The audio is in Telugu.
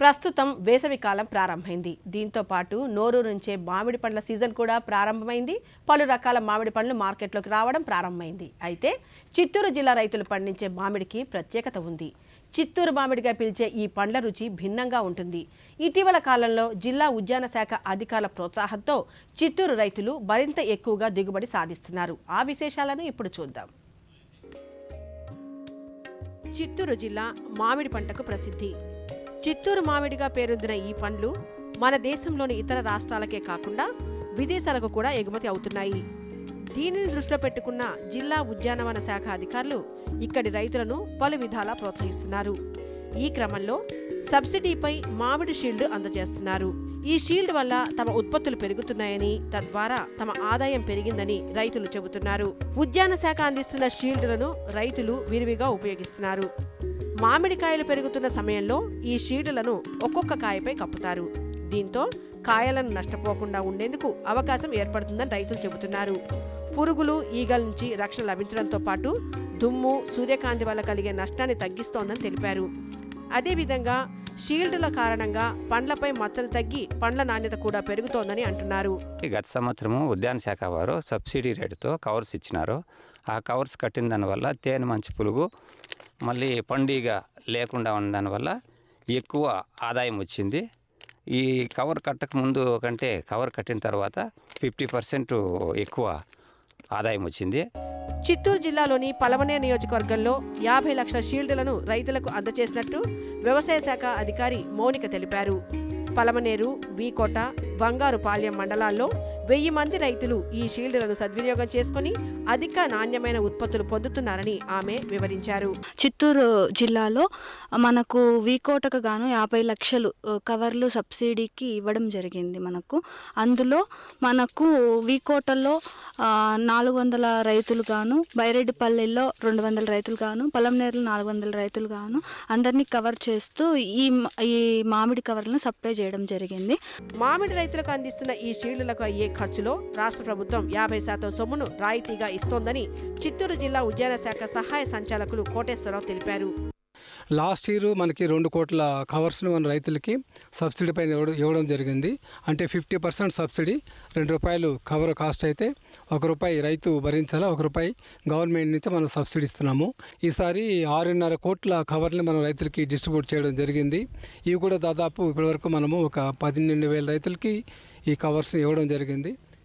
ప్రస్తుతం వేసవి కాలం ప్రారంభమైంది. దీంతో పాటు నోరు నుంచే మామిడి పండ్ల సీజన్ కూడా ప్రారంభమైంది. పలు రకాల మామిడి పండ్లు మార్కెట్లోకి రావడం ప్రారంభమైంది. అయితే చిత్తూరు జిల్లా రైతులు పండించే మామిడికి ప్రత్యేకత ఉంది. చిత్తూరు మామిడిగా పిలిచే ఈ పండ్ల రుచి భిన్నంగా ఉంటుంది. ఇటీవల కాలంలో జిల్లా ఉద్యాన శాఖ అధికారుల ప్రోత్సాహంతో చిత్తూరు రైతులు మరింత ఎక్కువగా దిగుబడి సాధిస్తున్నారు. ఆ విశేషాలను ఇప్పుడు చూద్దాం. చిత్తూరు జిల్లా మామిడి పంటకు ప్రసిద్ధి. చిత్తూరు మామిడిగా పేరొందిన ఈ పండ్లు మన దేశంలోని ఇతర రాష్ట్రాలకే కాకుండా విదేశాలకు కూడా ఎగుమతి అవుతున్నాయి. దీనిని దృష్టిలో పెట్టుకున్న జిల్లా ఉద్యానవన శాఖ అధికారులు ఇక్కడి రైతులను పలు విధాలా ప్రోత్సహిస్తున్నారు. ఈ క్రమంలో సబ్సిడీపై మామిడి షీల్డ్ అందజేస్తున్నారు. ఈ షీల్డ్ వల్ల తమ ఉత్పత్తులు పెరుగుతున్నాయని, తద్వారా తమ ఆదాయం పెరిగిందని రైతులు చెబుతున్నారు. ఉద్యాన శాఖ అందిస్తున్న షీల్డ్లను రైతులు విరివిగా ఉపయోగిస్తున్నారు. మామిడికాయలు పెరుగుతున్న సమయంలో ఈ షీల్డ్లను ఒక్కొక్క కాయపై కప్పుతారు. దీంతో కాయలను నష్టపోకుండా ఉండేందుకు అవకాశం ఏర్పడుతుందని రైతులు చెబుతున్నారు. పురుగులు, ఈగల నుంచి రక్షణ లభించడంతో పాటు దుమ్ము, సూర్యకాంతి వల్ల కలిగే నష్టాన్ని తగ్గిస్తోందని తెలిపారు. అదేవిధంగా షీల్డ్ల కారణంగా పండ్లపై మచ్చలు తగ్గి పండ్ల నాణ్యత కూడా పెరుగుతోందని అంటున్నారు. గత సంవత్సరము ఉద్యాన శాఖ వారు సబ్సిడీ రేటుతో కవర్స్ ఇచ్చినారు. ఆ కవర్స్ కట్టిన దానివల్ల తేనె మంచి పులుగు మళ్ళీ పండుగ లేకుండా ఉండడం వల్ల ఎక్కువ ఆదాయం వచ్చింది. ఈ కవర్ కట్టక ముందు కంటే కవర్ కట్టిన తర్వాత 50% ఎక్కువ ఆదాయం వచ్చింది. చిత్తూరు జిల్లాలోని పలమనేరు నియోజకవర్గంలో 50 లక్షల షీల్డ్లను రైతులకు అందజేసినట్టు వ్యవసాయ శాఖ అధికారి మౌనిక తెలిపారు. పలమనేరు, వీకోట, బంగారుపాళ్యం మండలాల్లో 1000 మంది రైతులు ఈ షీల్డ్లను సద్వినియోగం చేసుకుని అధిక నాణ్యమైన ఉత్పత్తులు పొందుతున్నారని ఆమె వివరించారు. చిత్తూరు జిల్లాలో మనకు వీకోటకు గాను 50 లక్షలు కవర్లు సబ్సిడీకి ఇవ్వడం జరిగింది. అందులో మనకు వీకోటల్లో 400 రైతులు గాను, బైరెడ్డిపల్లిలో 200 రైతులు గాను, పలంనేరులో 400 రైతులు గాను అందరినీ కవర్ చేస్తూ ఈ మామిడి కవర్లను సప్లై చేయడం జరిగింది. మామిడి రైతులకు అందిస్తున్న ఈ షీల్డ్లకు అయ్యే ఖర్చులో రాష్ట్ర ప్రభుత్వం 50% సొమ్మును రాయితీగా ఇస్తోందని చిత్తూరు జిల్లా ఉద్యాన శాఖ సహాయ సంచాలకులు కోటేశ్వరరావు తెలిపారు. లాస్ట్ ఇయర్ మనకి 2 కోట్ల కవర్స్ను మన రైతులకి సబ్సిడీ పైన ఇవ్వడం జరిగింది. అంటే 50% సబ్సిడీ, ₹2 కవర్ కాస్ట్ అయితే ₹1 రైతు భరించాలా, ₹1 గవర్నమెంట్ నుంచి మనం సబ్సిడీ ఇస్తున్నాము. ఈసారి 6.5 కోట్ల కవర్ని మనం రైతులకి డిస్ట్రిబ్యూట్ చేయడం జరిగింది. ఇవి కూడా దాదాపు ఇప్పటివరకు మనము ఒక 12,000 రైతులకి ఈ కవర్స్ ఇవ్వడం జరిగింది.